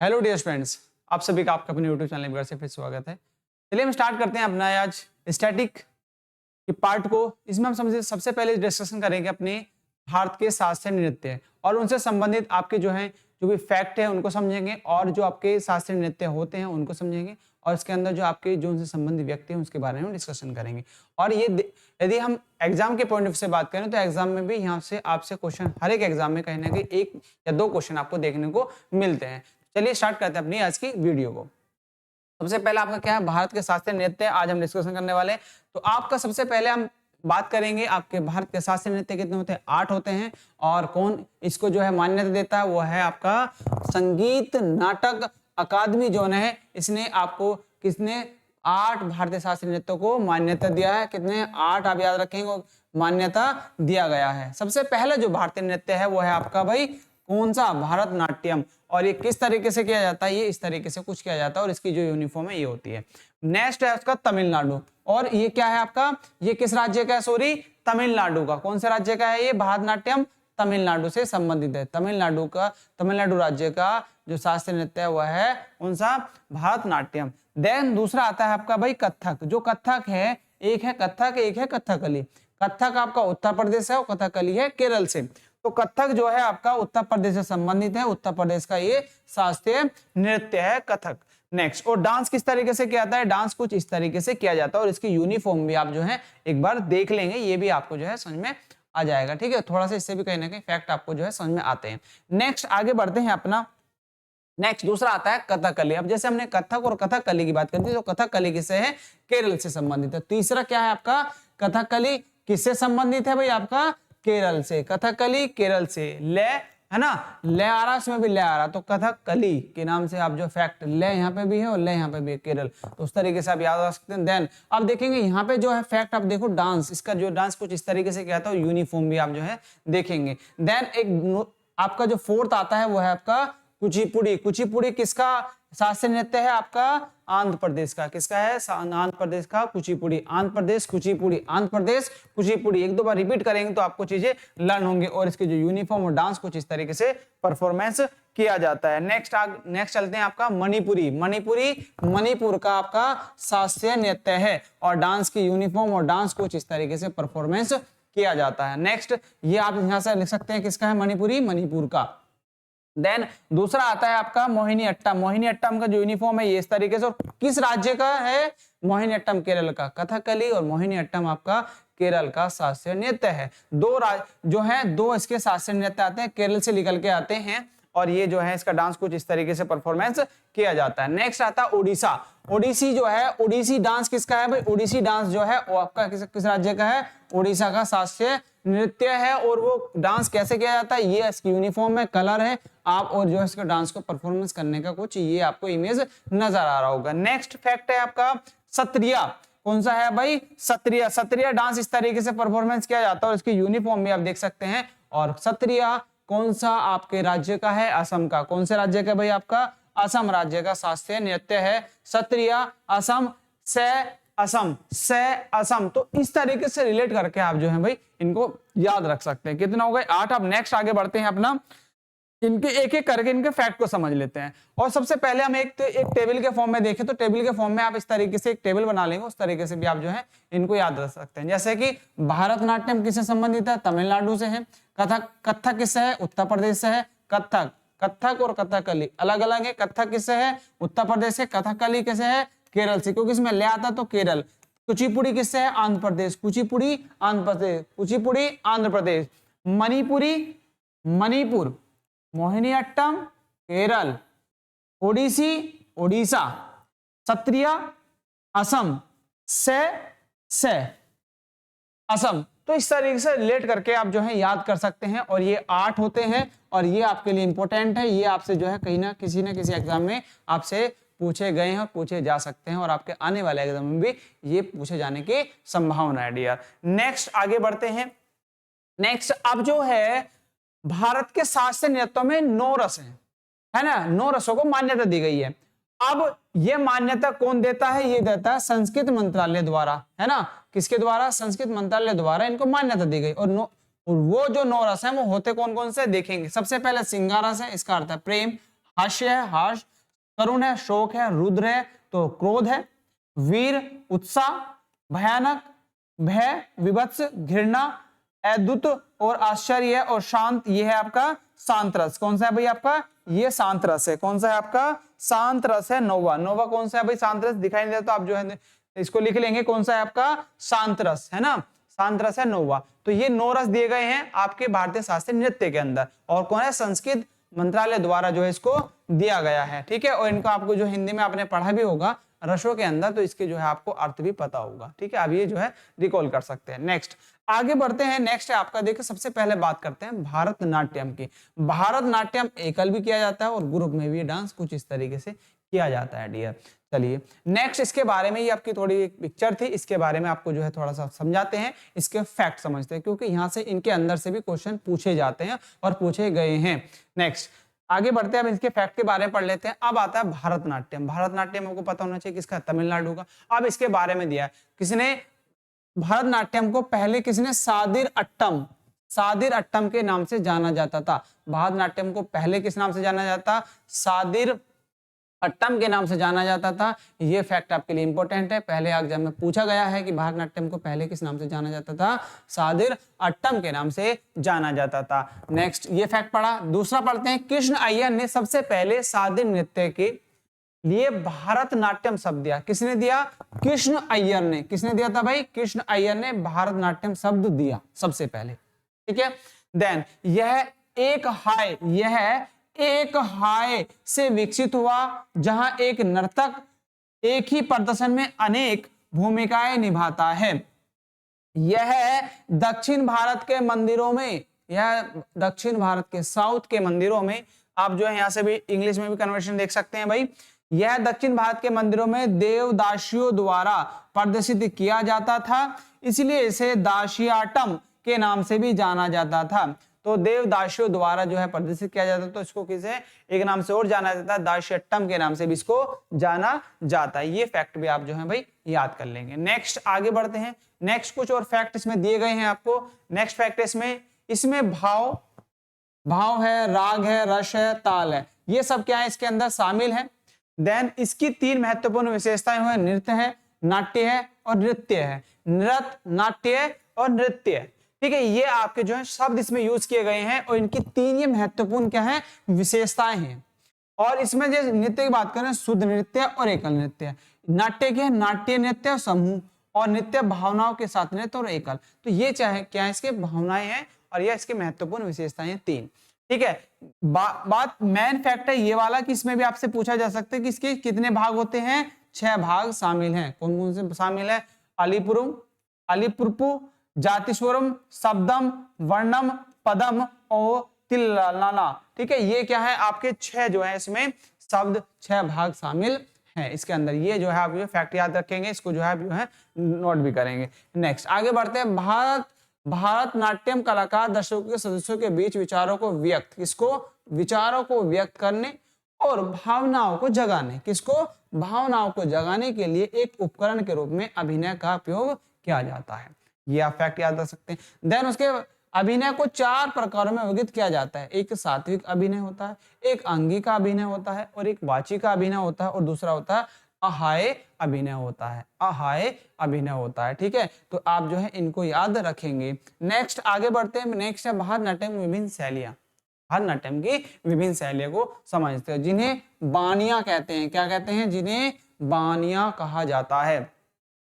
Hello dear friends, आप सभी का आपका अपने यूट्यूब चैनल पर से फिर स्वागत है। चलिए हम स्टार्ट करते हैं अपना आज स्टैटिक के पार्ट को। इसमें हम समझे सबसे पहले डिस्कशन करेंगे अपने भारत के शास्त्रीय नृत्य और उनसे संबंधित आपके जो भी फैक्ट है उनको समझेंगे, और जो आपके शास्त्रीय नृत्य होते हैं उनको समझेंगे, और इसके अंदर जो आपके जो उनसे संबंधित व्यक्ति हैं उसके बारे में डिस्कशन करेंगे। और ये यदि हम एग्जाम के पॉइंट ऑफ से बात करें तो एग्जाम में भी यहाँ से आपसे क्वेश्चन, हर एक एग्जाम में कहीं ना कहीं एक या दो क्वेश्चन आपको देखने को मिलते हैं। चलिए स्टार्ट करते हैं अपनी आज की वीडियो को। सबसे पहले आपका क्या है, भारत के शास्त्रीय नृत्य आज हम डिस्कशन करने वाले हैं। तो आपका सबसे पहले हम बात करेंगे आपके भारत के शास्त्रीय नृत्य कितने होते हैं, 8 होते हैं। और कौन इसको जो है मान्यता देता है, वो है आपका संगीत नाटक अकादमी जो है, इसने आपको किसने 8 भारतीय शास्त्रीय नृत्यों को मान्यता दिया है। कितने 8 आप याद रखेंगे, मान्यता दिया गया है। सबसे पहले जो भारतीय नृत्य है वो है आपका भाई कौन सा, भारतनाट्यम। और ये किस तरीके से किया जाता है, ये इस तरीके से कुछ किया जाता है, और इसकी जो यूनिफॉर्म है ये होती है। नेक्स्ट है उसका तमिलनाडु, और ये क्या है आपका, ये किस राज्य का है, सॉरी तमिलनाडु का। कौन से राज्य का है ये, भारतनाट्यम तमिलनाडु से संबंधित है। तमिलनाडु राज्य का जो शास्त्रीय नृत्य है वह है कौन सा, भारतनाट्यम। देन दूसरा आता है आपका भाई कथक। जो कथक है, एक है कथक, एक है कथकली। कथक आपका उत्तर प्रदेश है और कथकली है केरल से। तो कथक जो है आपका उत्तर प्रदेश से संबंधित है, उत्तर प्रदेश का ये शास्त्रीय नृत्य है कथक। नेक्स्ट, और डांस किस तरीके से किया जाता है, डांस कुछ इस तरीके से किया जाता है, और इसकी यूनिफॉर्म भी आप जो है एक बार देख लेंगे, ये भी आपको जो है समझ में आ जाएगा। ठीक है, थोड़ा सा इससे भी कहीं ना कहीं फैक्ट आपको जो है समझ में आते हैं। नेक्स्ट आगे बढ़ते हैं अपना। नेक्स्ट दूसरा आता है कथकली। अब जैसे हमने कथक और कथकली की बात करती है, तो कथकली किससे है, केरल से संबंधित है। तीसरा क्या है आपका, कथकली किससे संबंधित है भाई, आपका केरल से। कथकली केरल से, ले है ना, ले आ रहा, इसमें भी ले आ रहा, तो कथकली के नाम से आप जो फैक्ट, ले यहाँ पे भी है और ले यहाँ पे भी है, केरल। तो उस तरीके से आप याद रख सकते हैं। देन अब देखेंगे यहाँ पे जो है फैक्ट, आप देखो डांस, इसका जो डांस कुछ इस तरीके से किया था, यूनिफॉर्म भी आप जो है देखेंगे। देन एक आपका जो फोर्थ आता है वो है आपका कुचिपुड़ी। कुचिपुड़ी किसका शास्त्रीय नृत्य है, आपका आंध्र प्रदेश का। किसका है, आंध्र प्रदेश का कुचिपुड़ी। आंध्र प्रदेश कुचिपुड़ी, आंध्र प्रदेश कुचिपुड़ी। एक दो बार रिपीट करेंगे तो आपको चीजें लर्न होंगे, और इसके जो यूनिफॉर्म और डांस कुछ इस तरीके से परफॉर्मेंस किया जाता है। नेक्स्ट चलते हैं आपका मणिपुरी। मणिपुर का आपका शास्त्रीय नृत्य है, और डांस की यूनिफॉर्म और डांस कुछ इस तरीके से परफॉर्मेंस किया जाता है। नेक्स्ट ये आप यहां से लिख सकते हैं, किसका है, मणिपुरी, मणिपुर का। देन दूसरा आता है आपका मोहिनीअट्टम। मोहिनीअट्टम का जो यूनिफॉर्म है ये इस तरीके से, और किस राज्य का है, मोहिनीअट्टम केरल का। कथकली और मोहिनीअट्टम आपका केरल का शास्त्रीय नृत्य है। दो इसके शास्त्रीय नृत्य आते हैं, केरल से निकल के आते हैं, और ये जो है इसका डांस कुछ इस तरीके से परफॉर्मेंस किया जाता है। नेक्स्ट आता है ओडिशा। ओडिसी जो है, ओडिसी डांस किसका है भाई, ओडिसी डांस जो है वो आपका किस राज्य का है, ओडिशा का शास्त्रीय नृत्य है। और वो डांस कैसे किया जाता है, ये इसकी यूनिफॉर्म में कलर है आप, और जो है इसका डांस को परफॉर्मेंस करने का कुछ ये आपको इमेज नजर आ रहा होगा। नेक्स्ट फैक्ट है आपका सत्रिया। कौन सा है भाई, सत्रिया। सत्रिया डांस इस तरीके से परफॉर्मेंस किया जाता है, और इसकी यूनिफॉर्म भी आप देख सकते हैं। और सत्रिया कौन सा आपके राज्य का है, असम का। कौन से राज्य का भाई, आपका असम राज्य का शास्त्रीय नृत्य है सत्रिया। असम से, असम। तो इस तरीके से रिलेट करके आप जो है भाई इनको याद रख सकते हैं। कितना हो गए, 8। अब नेक्स्ट आगे बढ़ते हैं अपना, इनके एक एक करके इनके फैक्ट को समझ लेते हैं। और सबसे पहले हम एक टेबल के फॉर्म में देखें, तो टेबल के फॉर्म में आप इस तरीके से एक टेबल बना लेंगे, उस तरीके से भी आप जो है इनको याद रख सकते हैं। जैसे कि भारतनाट्यम किससे संबंधित है, तमिलनाडु से है। कथक किससे है, उत्तर प्रदेश से है। कथक और कथकली अलग अलग है। कथक किससे है, उत्तर प्रदेश से। कथकली किससे है, केरल से, क्योंकि इसमें ले आता तो केरल। कुचिपुड़ी किससे है, आंध्र प्रदेश। कुचिपुड़ी आंध्र प्रदेश, कुचिपुड़ी आंध्र प्रदेश। मणिपुर, मोहिनीअट्टम केरल, ओडिसी ओडिशा, सत्रिया असम, से असम। तो इस तरीके से रिलेट करके आप जो है याद कर सकते हैं, और ये 8 होते हैं, और ये आपके लिए इंपॉर्टेंट है। ये आपसे जो है कहीं ना किसी एग्जाम में आपसे पूछे गए हैं और पूछे जा सकते हैं, और आपके आने वाले एग्जाम में भी ये पूछे जाने की संभावना है डियर। नेक्स्ट आगे बढ़ते हैं। नेक्स्ट अब जो है भारत के शास्त्रीय नृत्यों में 9 रस है ना, 9 रसों को मान्यता दी गई है। अब ये मान्यता कौन देता है, ये देता है संस्कृत मंत्रालय द्वारा, है ना। किसके द्वारा, संस्कृत मंत्रालय द्वारा इनको मान्यता दी गई। और वो जो 9 रस है वो होते कौन कौन से देखेंगे। सबसे पहले श्रृंगार रस है, इसका अर्थ है प्रेम। हास्य है हर्ष, करुण है शोक है, रुद्र है तो क्रोध है, वीर उत्साह, भयानक भय, विभत्स घृणा, अद्भुत और आश्चर्य और शांत ये है आपका शांत रस। कौन सा है भाई आपका, ये शांत रस है। कौन सा है आपका, शांत रस है नोवा। नोवा कौन सा है भाई, शांत रस दिखाई नहीं देता तो आप जो है इसको लिख लेंगे, कौन सा है आपका शांत रस, है ना, शांत रस है नोवा। तो ये 9 रस दिए गए हैं आपके भारतीय शास्त्रीय नृत्य के अंदर, और कौन है, संस्कृत मंत्रालय द्वारा जो है इसको दिया गया है, ठीक है। और इनको आपको जो हिंदी में आपने पढ़ा भी होगा रसों के अंदर, तो इसके जो है आपको अर्थ भी पता होगा, ठीक है। अब ये जो है रिकॉल कर सकते हैं। नेक्स्ट आगे बढ़ते हैं। नेक्स्ट है आपका, देखिए सबसे पहले बात करते हैं भारतनाट्यम की। भारतनाट्यम एकल भी किया जाता है और ग्रुप में भी डांस कुछ इस तरीके से किया जाता है डियर। चलिए नेक्स्ट इसके बारे में, ये आपकी थोड़ी एक पिक्चर थी, इसके बारे में आपको जो है थोड़ा सा समझाते हैं, इसके फैक्ट समझते हैं, क्योंकि यहाँ से इनके अंदर से भी क्वेश्चन पूछे जाते हैं और पूछे गए हैं। नेक्स्ट आगे बढ़ते हैं, अब इसके फैक्ट के बारे में पढ़ लेते हैं। अब आता है भारतनाट्यम। भारतनाट्यम आपको पता होना चाहिए किसका, तमिलनाडु का। अब इसके बारे में दिया है, किसने भारतनाट्यम को पहले किसने, सादिर अट्टम, सादिर अट्टम के नाम से जाना जाता था। भारतनाट्यम को पहले किस नाम से जाना जाता, सादिर अट्टम के नाम से जाना जाता था। ये फैक्ट आपके लिए इंपॉर्टेंट है, पहले एग्जाम में पूछा गया है कि भारतनाट्यम को पहले किस नाम से जाना जाता था, सादिर अट्टम के नाम से जाना जाता था। नेक्स्ट ये फैक्ट पढ़ा। दूसरा पढ़ते हैं, कृष्ण अय्यर ने सबसे पहले सादिर नृत्य के लिए भारतनाट्यम शब्द दिया। किसने दिया, कृष्ण अय्यर ने। किसने दिया था भाई, कृष्ण अय्यर ने भारतनाट्यम शब्द दिया सबसे पहले, ठीक है। देन यह एक हाय से विकसित हुआ, जहां एक नर्तक एक ही प्रदर्शन में अनेक भूमिकाएं निभाता है। यह दक्षिण भारत के मंदिरों में, यह दक्षिण भारत के साउथ के मंदिरों में, आप जो है यहां से भी इंग्लिश में भी कन्वर्शन देख सकते हैं भाई। यह दक्षिण भारत के मंदिरों में देवदासियों द्वारा प्रदर्शित किया जाता था, इसलिए इसे दासियाटम के नाम से भी जाना जाता था। तो देवदासियों द्वारा जो है प्रदर्शित किया जाता है, तो इसको किसे एक नाम से और जाना जाता है, दासियट्टम के नाम से भी इसको जाना जाता है। ये फैक्ट भी आप जो है भाई याद कर लेंगे। नेक्स्ट आगे बढ़ते हैं। नेक्स्ट कुछ और फैक्ट इसमें दिए गए हैं आपको। नेक्स्ट फैक्ट इसमें भाव है, राग है, रस है, ताल है, ये सब क्या है इसके अंदर शामिल है। देन इसकी 3 महत्वपूर्ण विशेषताएं हुए, नृत्य है, नाट्य है और नृत्य है। नृत्य, नाट्य और नृत्य, ठीक है। ये आपके जो है शब्द इसमें यूज किए गए हैं और इनकी 3 ये महत्वपूर्ण क्या है, विशेषताएं हैं। और इसमें जो नृत्य की बात करें, शुद्ध नृत्य और एकल नृत्य। नाट्य के नाट्य नृत्य और समूह, और नृत्य भावनाओं के साथ नृत्य और एकल। तो ये चाहे क्या है, इसके भावनाएं हैं और ये इसके महत्वपूर्ण विशेषताएं 3, ठीक है। बात मेन फैक्ट है ये वाला कि इसमें भी आपसे पूछा जा सकता है कि इसके कितने भाग होते हैं, 6 भाग शामिल हैं। कौन कौन से शामिल है, अलीपुरपु, जातिस्वरम, शब्दम, वर्णम, पदम और तिल्लाना, ठीक है। ये क्या है आपके 6 जो है इसमें शब्द 6 भाग शामिल हैं इसके अंदर। ये जो है आप ये फैक्ट याद रखेंगे, इसको जो है नोट भी करेंगे। नेक्स्ट आगे बढ़ते हैं। भारतनाट्यम कलाकार दर्शकों के सदस्यों के बीच विचारों को व्यक्त करने और भावनाओं को जगाने, भावनाओं को जगाने के लिए एक उपकरण के रूप में अभिनय का उपयोग किया जाता है। ये आप फैक्ट याद रख सकते हैं। देन उसके अभिनय को 4 प्रकारों में वर्गीकृत किया जाता है। एक सात्विक अभिनय होता है, एक अंगी का अभिनय होता है, और एक वाची का अभिनय होता है, और दूसरा होता है अहाय अभिनय होता है। अहाय अभिनय होता है, ठीक है। तो आप जो है इनको याद रखेंगे। नेक्स्ट आगे बढ़ते हैं। नेक्स्ट है भारतनाट्यम की विभिन्न शैलियां। भारतनाट्यम की विभिन्न शैलियों को समझते हैं, जिन्हें बानियां कहते हैं। क्या कहते हैं, जिन्हें बानियां कहा जाता है।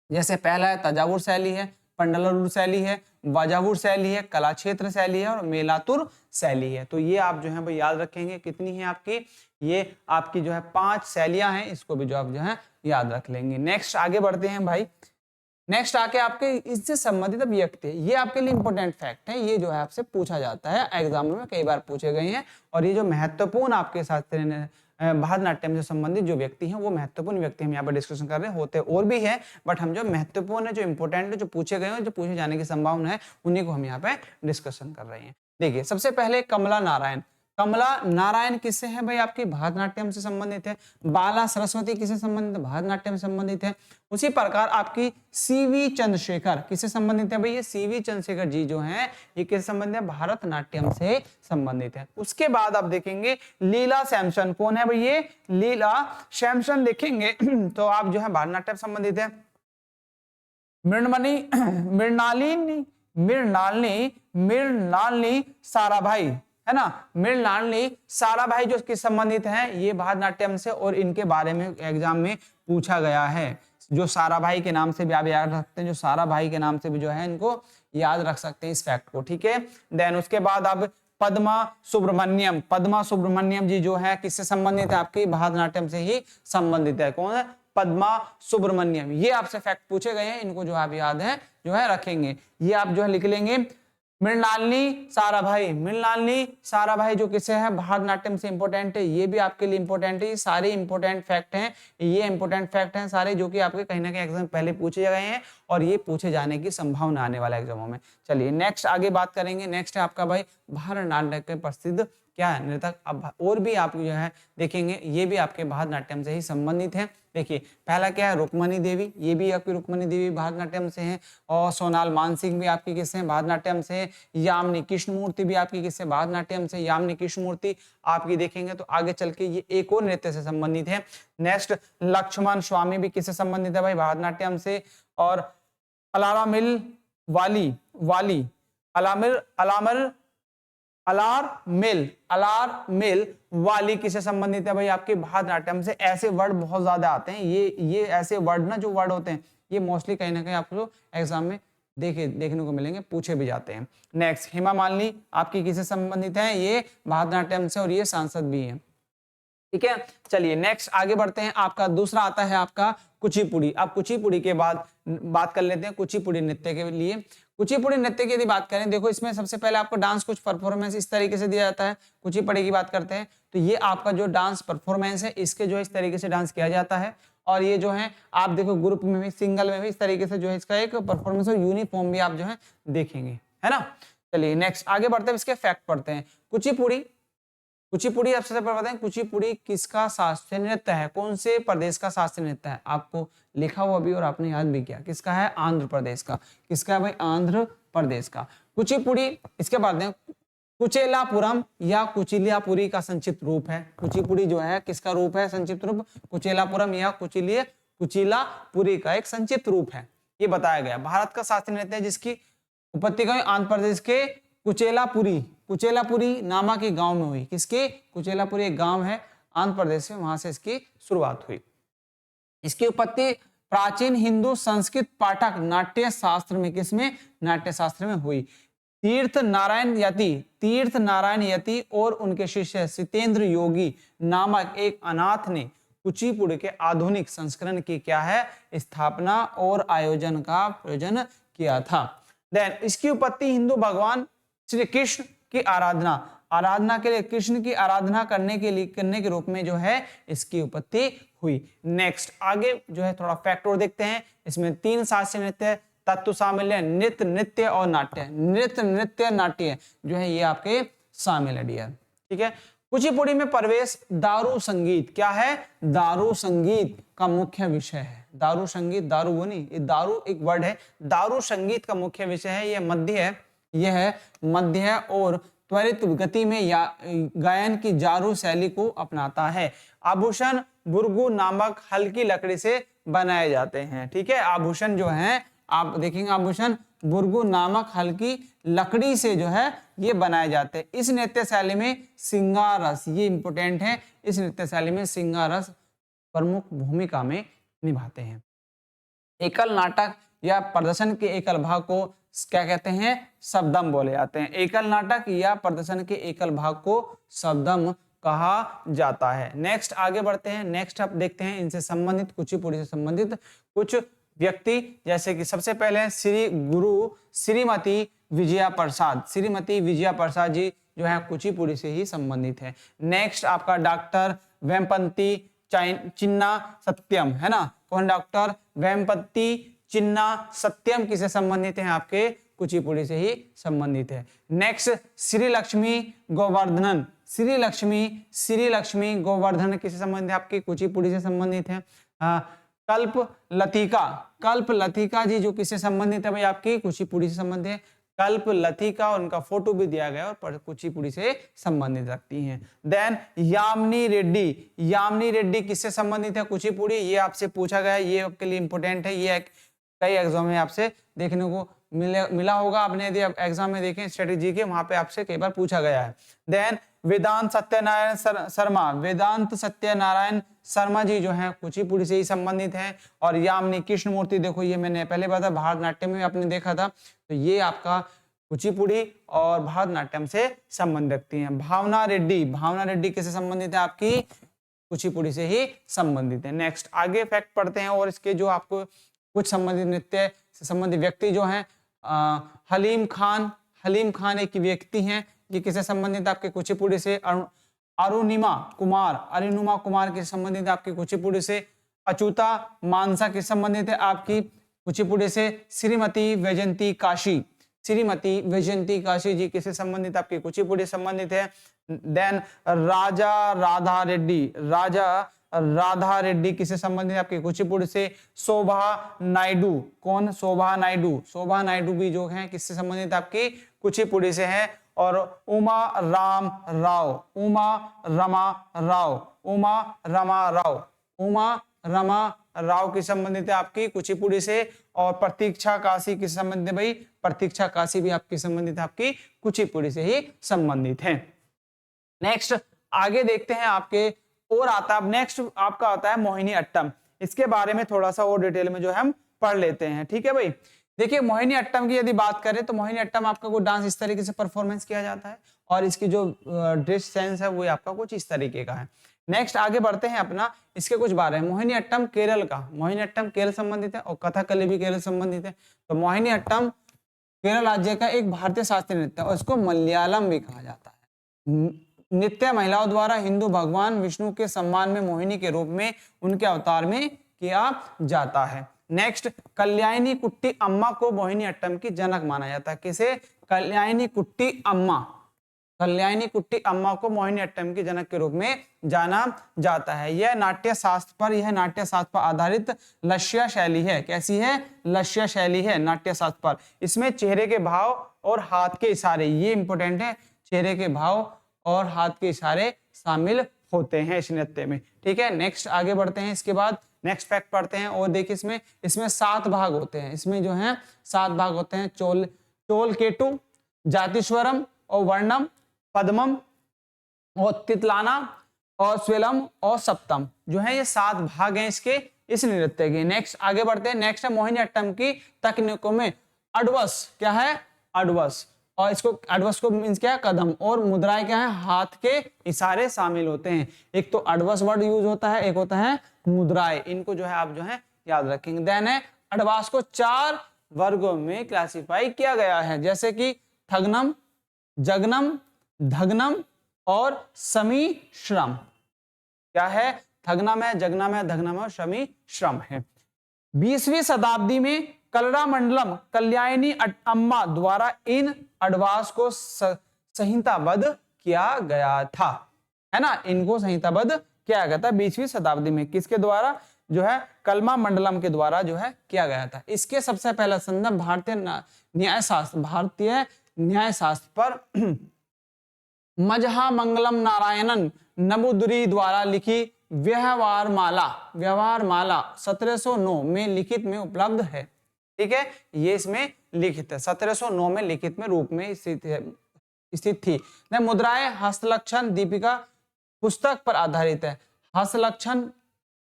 जैसे पहला है तंजावुर शैली है, पंडलूर शैली है, बाजावुर शैली है, कलाक्षेत्र शैली है और मेलातुर शैली है। तो ये आप जो है भाई याद रखेंगे। कितनी है आपकी, ये आपकी जो है 5 शैलियां हैं, इसको भी जो आप जो है याद रख लेंगे। नेक्स्ट आगे बढ़ते हैं भाई। नेक्स्ट आके आपके इससे संबंधित व्यक्ति, ये आपके लिए इंपॉर्टेंट फैक्ट है, ये जो है आपसे पूछा जाता है एग्जाम में, कई बार पूछे गए हैं। और ये जो महत्वपूर्ण आपके शास्त्रीय भारतनाट्यम से संबंधित जो व्यक्ति हैं, वो महत्वपूर्ण व्यक्ति हम यहाँ पर डिस्कशन कर रहे हैं। होते और भी है, बट हम जो महत्वपूर्ण है, जो इंपॉर्टेंट है, जो पूछे गए हैं, जो पूछे जाने की संभावना है, उन्हीं को हम यहाँ पे डिस्कशन कर रहे हैं। देखिए सबसे पहले कमला नारायण। कमला नारायण किससे है भाई? आपकी भरतनाट्यम से संबंधित है। बाला सरस्वती किससे संबंधित है? भरतनाट्यम से संबंधित है। उसी प्रकार आपकी सीवी चंद्रशेखर किससे संबंधित है भाई? ये सीवी चंद्रशेखर जी जो हैं ये किससे संबंधित है? भरतनाट्यम से संबंधित है। उसके बाद आप देखेंगे लीला सैमसन, कौन है भाई? ये लीला सैमसन देखेंगे तो आप जो है भरतनाट्यम संबंधित है। मृणमणि मृणालिनी मृणालिनी मृणालिनी साराभाई है ना, मृणालिनी साराभाई जो किस संबंधित हैं? ये भरतनाट्यम से, और इनके बारे में एग्जाम में पूछा गया है। जो साराभाई के नाम से भी आप याद रख सकते हैं, जो साराभाई के नाम से भी जो है इनको याद रख सकते हैं इस फैक्ट को, ठीक है। देन उसके बाद अब पद्मा सुब्रमण्यम जी जो है किससे संबंधित है? आपकी भरतनाट्यम से ही संबंधित है। कौन है? पद्मा सुब्रमण्यम। ये आपसे फैक्ट पूछे गए हैं, इनको जो आप याद है जो है रखेंगे। ये आप जो है लिख लेंगे। मृणालिनी साराभाई जो किसे है? भरतनाट्यम से इंपॉर्टेंट है। ये भी आपके लिए इंपॉर्टेंट है। ये सारे इंपॉर्टेंट फैक्ट हैं, ये इंपॉर्टेंट फैक्ट हैं सारे, जो कि आपके कहीं ना कहीं एग्जाम पहले पूछे गए हैं और ये पूछे जाने की संभावना आने वाला एग्जामों में। चलिए नेक्स्ट आगे बात करेंगे। नेक्स्ट है आपका भाई भरतनाट्यम के प्रसिद्ध क्या है? नृतक। अब और भी आप जो है देखेंगे, ये भी आपके भरतनाट्यम से ही संबंधित है। देखिए पहला क्या है? रुक्मणी देवी, ये भी आपकी रुक्मणी देवी भरतनाट्यम से हैं। और सोनाल मानसिंह भी आपकी किससे? भरतनाट्यम से। यामिनी कृष्णमूर्ति भी आपकी किससे? भरतनाट्यम से। यामिनी कृष्णमूर्ति आपकी देखेंगे तो आगे चल के ये एक और नृत्य से संबंधित है। नेक्स्ट लक्ष्मण स्वामी भी किससे संबंधित है भाई? भरतनाट्यम से। और अलारामिल अलारमिल वाली किससे संबंधित है भाई? आपके भरतनाट्यम से। ऐसे वर्ड बहुत ज्यादा आते हैं, ये ऐसे वर्ड ना जो वर्ड होते हैं ये मोस्टली कहीं ना कहीं आपको एग्जाम में देखने को मिलेंगे, पूछे भी जाते हैं। नेक्स्ट हेमा मालिनी आपकी किससे संबंधित है? ये भरतनाट्यम से, और ये सांसद भी है, ठीक है। चलिए नेक्स्ट आगे बढ़ते हैं। आपका दूसरा आता है आपका कुचिपुड़ी। अब कुचिपुड़ी के बाद बात कर लेते हैं कुचिपुड़ी नृत्य के लिए। कुचिपुड़ी नृत्य की यदि बात करें, देखो इसमें सबसे पहले आपको डांस कुछ परफॉर्मेंस इस तरीके से दिया जाता है। कुचिपुड़ी की बात करते हैं तो ये आपका जो डांस परफॉर्मेंस है इसके जो इस तरीके से डांस किया जाता है। और ये जो है आप देखो ग्रुप में भी सिंगल में भी इस तरीके से जो है इसका एक परफॉर्मेंस और यूनिफॉर्म भी आप जो है देखेंगे, है ना। चलिए नेक्स्ट आगे बढ़ते हैं, इसके फैक्ट पढ़ते हैं। कुचिपुड़ी आप सबसे पहले बताएं कुचिपुड़ी किसका शास्त्रीय नृत्य है? कौन से प्रदेश का शास्त्रीय नृत्य है? आपको लिखा हुआ भी और आपने याद भी किया। किसका है? आंध्र प्रदेश का। किसका है भाई? आंध्र प्रदेश का कुचिपुड़ी। इसके बाद कुचेलापुरम या कुचिलियापुरी का संक्षिप्त रूप है। कुचिपुड़ी जो है किसका रूप है? संक्षिप्त रूप। कुचेलापुरम या कुचिलियापुरी का एक संक्षिप्त रूप है, ये बताया गया। भारत का शास्त्रीय नृत्य है जिसकी उत्पत्ति आंध्र प्रदेश के कुचेलापुरी नामक एक गांव में हुई। किसके? कुचेलापुरी एक गांव है आंध्र प्रदेश में, वहां से इसकी शुरुआत हुई। इसकी उत्पत्ति प्राचीन हिंदू संस्कृत पाठक नाट्य शास्त्र में, किसमें? नाट्य शास्त्र में हुई। तीर्थ नारायण यति और उनके शिष्य सितेंद्र योगी नामक एक अनाथ ने कुचिपुड़ी के आधुनिक संस्करण की क्या है? स्थापना और आयोजन का प्रयोजन किया था। देन इसकी उत्पत्ति हिंदू भगवान श्री कृष्ण की आराधना के लिए, कृष्ण की आराधना करने के रूप में जो है इसकी उत्पत्ति हुई। नेक्स्ट आगे जो है थोड़ा फैक्ट और देखते हैं। इसमें 3 शास्त्रीय नृत्य तत्व शामिल है, नृत्य और नाट्य। नृत्य नाट्य जो है ये आपके शामिल है डियर, ठीक है। कुचिपुड़ी में प्रवेश दारू संगीत, क्या है? दारू संगीत का मुख्य विषय है। दारू संगीत, दारू वो नहीं, ये दारू एक वर्ड है। दारू संगीत का मुख्य विषय है। यह मध्य है और त्वरित गति में गायन की जारू शैली को अपनाता है। आभूषण बुर्गु नामक हल्की लकड़ी से बनाए जाते हैं, ठीक है। आभूषण जो है आप देखेंगे, आभूषण बुर्गु नामक हल्की लकड़ी से जो है ये बनाए जाते हैं। इस नृत्य शैली में सिंगार रस, ये इंपॉर्टेंट है, इस नृत्य शैली में सिंगार रस प्रमुख भूमिका में निभाते हैं। एकल नाटक या प्रदर्शन के एकल भाग को क्या कहते हैं? शब्दम बोले जाते हैं। एकल नाटक या प्रदर्शन के एकल भाग को शब्दम कहा जाता है। नेक्स्ट आगे बढ़ते हैं। नेक्स्ट आप देखते हैं इनसे संबंधित, कुचिपुड़ी से संबंधित कुछ व्यक्ति, जैसे कि सबसे पहले श्री गुरु श्रीमती विजया प्रसाद जी जो है कुचिपुड़ी से ही संबंधित है। नेक्स्ट आपका डॉक्टर वेम्पति चिन्ना सत्यम, है ना। कौन? डॉक्टर वेम्पति चिन्ना सत्यम किसे संबंधित है? आपके कुचिपुड़ी से ही संबंधित है। नेक्स्ट श्री लक्ष्मी गोवर्धनन श्री लक्ष्मी गोवर्धन किससे संबंधित है? आपकी कुचिपुड़ी से संबंधित है। कल्प लतिका जी जो किससे संबंधित है भाई? आपकी कुचिपुड़ी से संबंधित है। कल्प लतिका, उनका फोटो भी दिया गया और कुचिपुड़ी से संबंधित रखती हैं। देन यामिनी रेड्डी किससे संबंधित है? कुचिपुड़ी। ये आपसे पूछा गया है, ये आपके लिए इंपॉर्टेंट है, ये कई एग्जाम में आपसे देखने को मिला होगा। आपने यदि एग्जाम में देखें स्ट्रेटेजी के, वहां पे आपसे कई बार पूछा गया है। देन वेदांत सत्यनारायण शर्मा जी जो हैं कुचिपुड़ी से ही संबंधित हैं। और यामिनी कृष्णमूर्ति, देखो ये मैंने पहले बताया, भारतनाट्यम में आपने देखा था, तो ये आपका कुचिपुड़ी और भारतनाट्यम से संबंध रखती हैं। भावना रेड्डी किससे संबंधित है? आपकी कुचिपुड़ी से ही संबंधित है। नेक्स्ट आगे फैक्ट पढ़ते हैं और इसके जो आपको कुछ संबंधित नृत्य से संबंधित व्यक्ति जो हैं, हलीम खान एक व्यक्ति हैं, ये किससे संबंधित? आपके कुचिपुड़ी से। अरुणिमा कुमार किससे संबंधित है? आपकी कुचिपुड़ी से। अच्युता मानसा किससे संबंधित है? आपकी कुचिपुड़ी से। श्रीमती वैजयंती काशी जी किससे संबंधित? आपकी कुचिपुड़ी संबंधित है। देन राजा राधा रेड्डी किससे संबंधित? आपकी कुचिपुड़ी से। शोभा नायडू, कौन? शोभा नायडू भी जो है किससे संबंधित? आपकी कुचिपुड़ी से है। और उमा रमा राव की संबंधित है आपकी कुचिपुड़ी से। और प्रतीक्षा काशी किससे संबंधित है भाई? प्रतीक्षा काशी भी आपकी संबंधित है, आपकी कुचिपुड़ी से ही संबंधित है। नेक्स्ट आगे देखते हैं आपके और आता है, नेक्स्ट आपका आता है मोहिनी अट्टम। इसके बारे में थोड़ा सा और डिटेल में जो है हम पढ़ लेते हैं, ठीक है भाई। देखिए मोहिनी अट्टम की यदि बात करें तो मोहिनी अट्टम आपका कोई डांस इस तरीके से परफॉर्मेंस किया जाता है और इसकी जो ड्रेस सेंस है वो आपका कुछ इस तरीके का है। नेक्स्ट आगे बढ़ते हैं अपना, इसके कुछ बारे में। मोहिनी अट्टम केरल संबंधित है और कथकली भी केरल संबंधित है। तो मोहिनी अट्टम केरल राज्य का एक भारतीय शास्त्रीय नृत्य है और इसको मलयालम भी कहा जाता है। नृत्य महिलाओं द्वारा हिंदू भगवान विष्णु के सम्मान में मोहिनी के रूप में उनके अवतार में किया जाता है। नेक्स्ट कल्याणी कुट्टी अम्मा को मोहिनी अट्टम की जनक माना जाता है। किसे? कल्याणी कुट्टी अम्मा को मोहिनी अट्टम की जनक के रूप में जाना जाता है। यह नाट्य शास्त्र पर आधारित लश्य शैली है। कैसी है? लश्य शैली है नाट्य शास्त्र पर। इसमें चेहरे के भाव और हाथ के इशारे, ये इंपॉर्टेंट है, चेहरे के भाव और हाथ के इशारे शामिल होते हैं इस नृत्य में, ठीक है। नेक्स्ट आगे बढ़ते हैं, इसके बाद नेक्स्ट फैक्ट पढ़ते हैं। और देखिए इसमें 7 भाग होते हैं, इसमें जो है 7 भाग होते हैं। चोल केटु, जातिस्वरम और वर्णम, पद्मम और तितलाना और स्वेलम और सप्तम, जो है ये 7 भाग हैं इसके, इस नृत्य के। नेक्स्ट आगे बढ़ते हैं। नेक्स्ट है मोहिनी अट्टम की तकनीकों में अडवस। क्या है? अडवस। और इसको अडवस को मींस क्या है? कदम। और मुद्राएं क्या है? हाथ के इशारे शामिल होते हैं। एक तो अडवस वर्ड यूज होता है, एक होता है मुद्राएं। इनको जो है आप जो है याद रखेंगे। देन है अडवास को 4 वर्गों में क्लासिफाई किया गया है, जैसे कि थगनम, जगनम, धगनम और समीश्रम। क्या है? थगनम है, जगनम है, धगनम और समीश्रम है। 20वीं शताब्दी में कलरा मंडलम कल्याणी अम्मा द्वारा इन अडवास को संहिताबद्ध किया गया था, है ना। इनको संहिताबद्ध किया गया था 20वीं शताब्दी में। किसके द्वारा? जो है कलमा मंडलम के द्वारा जो है किया गया था। इसके सबसे पहला संदर्भ भारतीय न्याय शास्त्र पर मजहा मंगलम नारायणन नमुद्री द्वारा लिखी व्यवहार माला 1709 में लिखित में उपलब्ध है, ठीक है। ये इसमें लिखित है, 1709 में लिखित में रूप में स्थित थी। मुद्राएं हस्तलक्षण दीपिका पुस्तक पर आधारित है। हस्तलक्षण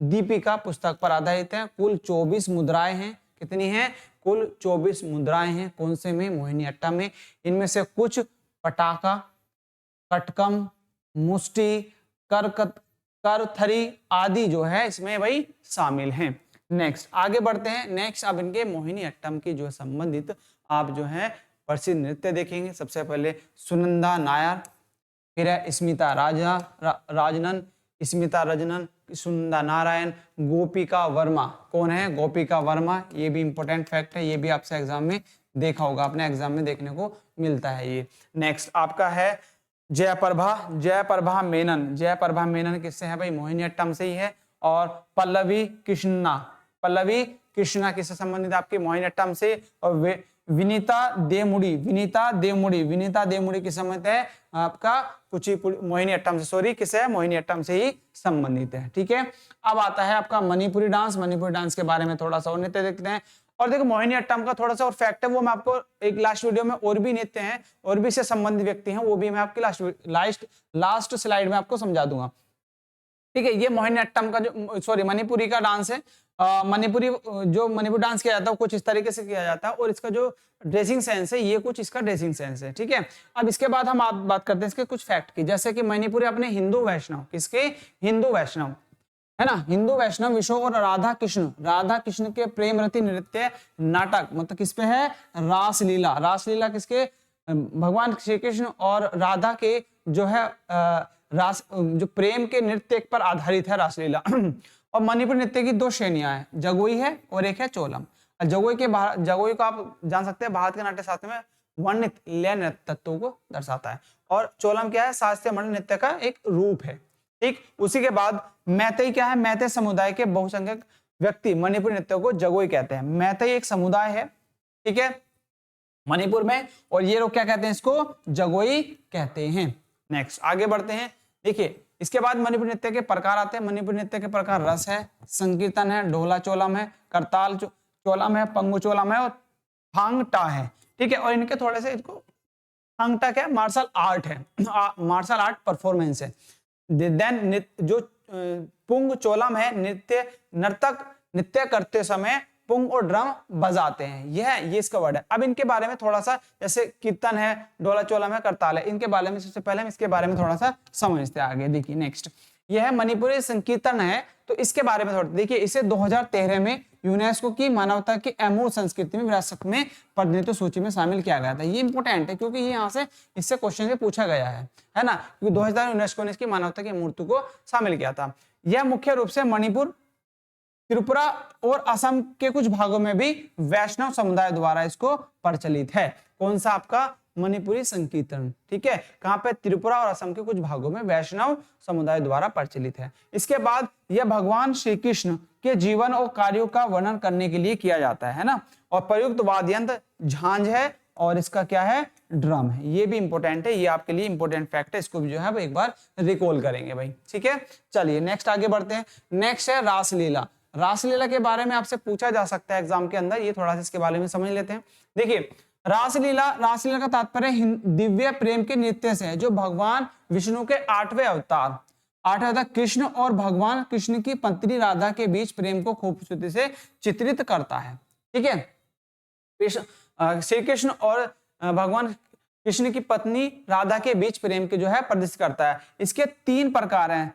दीपिका पुस्तक पर आधारित है। कुल 24 मुद्राएं हैं। कितनी हैं? कुल 24 मुद्राएं हैं। कौन से में? मोहिनी अट्टम में। इनमें से कुछ पटाखा, कटकम, मुष्टि, करथरी आदि जो है इसमें भाई शामिल हैं। नेक्स्ट आगे बढ़ते हैं। नेक्स्ट अब इनके मोहिनी अट्टम की जो संबंधित आप जो है प्रसिद्ध नृत्य देखेंगे। सबसे पहले सुनंदा नायर, फिर है स्मिता राजनन, सुनंदा नारायण, गोपिका वर्मा। कौन है? गोपिका वर्मा। ये भी इंपॉर्टेंट फैक्ट है, ये भी आपसे एग्जाम में देखा होगा, अपने एग्जाम में देखने को मिलता है ये। नेक्स्ट आपका है जयप्रभा मेनन किससे है भाई? मोहिनीअट्टम से ही है। और पल्लवी कृष्णा किससे संबंधित है? आपके मोहिनीअट्टम से। और विनीता देमुड़ी किससे संबंधित है? आपका कुचिपुड़ी मोहिनीअट्टम से, सॉरी किससे है? मोहिनीअट्टम से ही संबंधित है। ठीक है, अब आता है आपका मणिपुरी डांस के बारे में थोड़ा सा और नृत्य देखते हैं। और देखो मोहिनीअट्टम का थोड़ा सा और फैक्ट है, वो मैं आपको एक लास्ट वीडियो में, और भी नृत्य हैं और भी से संबंधित व्यक्ति हैं, वो भी मैं आपके लास्ट स्लाइड में आपको समझा दूंगा। ठीक है, ये मोहिनीअट्टम का जो सॉरी मणिपुरी का डांस है। मणिपुरी डांस किया जाता है वो कुछ इस तरीके से किया जाता है, और इसका जो ड्रेसिंग सेंस है ये कुछ इसका ड्रेसिंग सेंस है। ठीक है, अब इसके बाद हम बात करते हैं इसके कुछ फैक्ट की, जैसे कि मणिपुरी अपने हिंदू वैष्णव, किसके? हिंदू वैष्णव है ना, हिंदू वैष्णव विषयों और राधा कृष्ण के प्रेम रति नृत्य नाटक, मतलब किस पे है? रासलीला किसके? भगवान श्री कृष्ण और राधा के जो है जो प्रेम के नृत्य पर आधारित है रासलीला। और मणिपुर नृत्य की 2 श्रेणियां हैं, जगोई है और एक है चोलम। जगोई को आप जान सकते हैं भारत के नाट्य शास्त्र में वर्णित लय नृत्य तत्वों को दर्शाता है, और चोलम क्या है? शास्त्रीय मंडल नृत्य का एक रूप है। ठीक, उसी के बाद मैतेई क्या है? मैतेई समुदाय के बहुसंख्यक व्यक्ति मणिपुरी नृत्य को जगोई कहते हैं। मैतेई एक समुदाय है, ठीक है, मणिपुर में, और ये लोग क्या कहते हैं? इसको जगोई कहते हैं। नेक्स्ट आगे बढ़ते हैं। देखिए इसके बाद मणिपुरी नृत्य के प्रकार आते हैं। मणिपुरी नृत्य के प्रकार रस है, संकीर्तन है, ढोला चोलम है, करताल चोलम है, पंगु चोलम है और थांगटा है। ठीक है, और इनके थोड़े से इसको थांगटा क्या है? मार्शल आर्ट है, मार्शल आर्ट परफॉर्मेंस है। देन जो पुंग चोलम है, नर्तक नृत्य करते समय पुंग और ड्रम बजाते हैं, ये इसका वर्ड है। अब इनके बारे में थोड़ा सा, जैसे कीर्तन है, डोला चोलम है, करताल है, इनके बारे में सबसे पहले हम इसके बारे में थोड़ा सा समझते हैं आगे। देखिए नेक्स्ट, यह है मणिपुरी संकीर्तन है, तो इसके बारे में थोड़ा देखिए। इसे 2013 में यूनेस्को की मानवता की अमूर्त संस्कृति में विरासत में प्रतिनिधित्व सूची में शामिल किया गया था। ये इंपॉर्टेंट है क्योंकि ये यहाँ से इससे क्वेश्चन से पूछा गया है ना, क्योंकि 2000 यूनेस्को ने इसकी मानवता की मूर्ति को शामिल किया था। यह मुख्य रूप से मणिपुर, त्रिपुरा और असम के कुछ भागों में भी वैष्णव समुदाय द्वारा इसको प्रचलित है। कौन सा? आपका मणिपुरी संकीर्तन। ठीक है, कहां पे? त्रिपुरा और असम के कुछ भागों में वैष्णव समुदाय द्वारा प्रचलित है। इसके बाद यह भगवान श्री कृष्ण के जीवन और कार्यों का वर्णन करने के लिए किया जाता है ना, और प्रयुक्त वाद्य यंत्र झांझ है, और इसका क्या है? ड्रम है। ये भी इंपॉर्टेंट है, ये आपके लिए इंपॉर्टेंट फैक्ट है, इसको भी जो है एक बार रिकॉल करेंगे भाई। ठीक है, चलिए नेक्स्ट आगे बढ़ते हैं। नेक्स्ट है रासलीला। रासलीला के बारे में आपसे पूछा जा सकता है एग्जाम के अंदर, ये थोड़ा सा इसके बारे में समझ लेते हैं। देखिए रासलीला का तात्पर्य दिव्य प्रेम के नृत्य से है, जो भगवान विष्णु के 8वें अवतार कृष्ण और भगवान कृष्ण की पत्नी राधा के बीच प्रेम को खूबसूरती से चित्रित करता है। ठीक है, श्री कृष्ण और भगवान कृष्ण की पत्नी राधा के बीच प्रेम के जो है प्रदर्शित करता है। इसके 3 प्रकार हैं,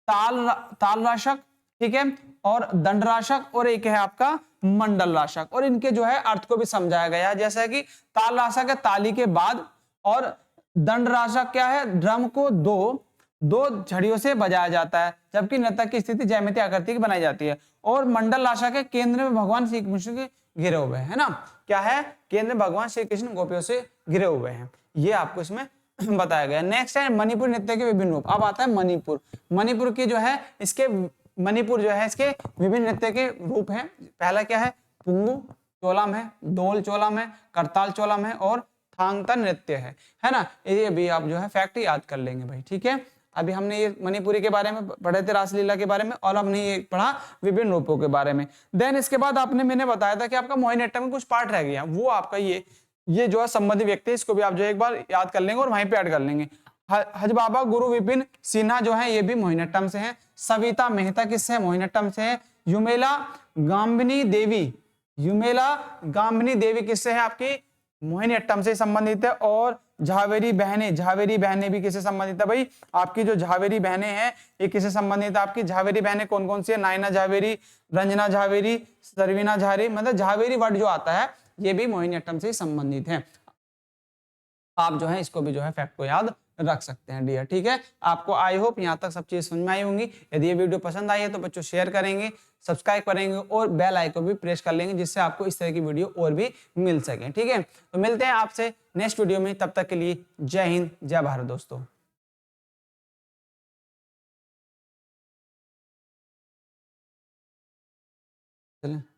ताल राशक, ठीक है, और दंड राशक, और एक है आपका मंडल राशक, और इनके जो है अर्थ को भी समझाया गया है। जैसा कि ताल राशक है ताली के बाद, और दंड राशक क्या है? ड्रम को दो झड़ियों से बजाया जाता है, जबकि नर्तक की स्थिति ज्यामितीय आकृति की बनाई जाती है। और मंडल राशक के केंद्र में भगवान श्री कृष्ण के घिरे हुए है ना, क्या है? केंद्र में भगवान श्री कृष्ण गोपियों से घिरे हुए हैं, ये आपको इसमें बताया गया। नेक्स्ट है मणिपुर नृत्य के विभिन्न रूप। अब आता है मणिपुर की जो है इसके विभिन्न नृत्य के रूप हैं। पहला क्या है? पुंगु चोलम है, डोल चोलम है, करताल चोलम है, और थांगता नृत्य है ना। ये भी आप जो है फैक्ट याद कर लेंगे भाई। ठीक है, अभी हमने ये मणिपुरी के बारे में पढ़े थे, रासलीला के बारे में, और हमने ये पढ़ा विभिन्न रूपों के बारे में। देन इसके बाद मैंने बताया था कि आपका मोहिनीअट्टम में कुछ पार्ट रह गया, वो आपका ये जो है संबंधित व्यक्ति है, इसको भी आप जो एक बार याद कर लेंगे और वहीं पे ऐड कर लेंगे। हजबाबा गुरु विपिन सिन्हा जो है ये भी मोहिनीअट्टम से है। सविता मेहता किससे है? मोहिनीअट्टम से है। युमेला गाम्भिनी देवी किससे है? आपकी मोहिनीअट्टम से संबंधित है। और झावेरी बहनें भी किससे संबंधित है भाई? आपकी जो झावेरी बहनें हैं ये किससे संबंधित है? आपकी झावेरी बहनें कौन कौन सी है? नायना झावेरी, रंजना झावेरी, सरवीना झावेरी, मतलब झावेरी वर्ड जो आता है ये भी मोहिनीअट्टम से संबंधित है। आप जो है इसको भी जो है फैक्ट को याद रख सकते हैं डियर। ठीक है, आपको आई होप यहाँ तक सब चीज समझ में आई होंगी। यदि ये वीडियो पसंद आई है तो बच्चों शेयर करेंगे, सब्सक्राइब करेंगे और बेल आइकन भी प्रेस कर लेंगे, जिससे आपको इस तरह की वीडियो और भी मिल सके। ठीक है, तो मिलते हैं आपसे नेक्स्ट वीडियो में, तब तक के लिए जय हिंद जय भारत दोस्तों। चलें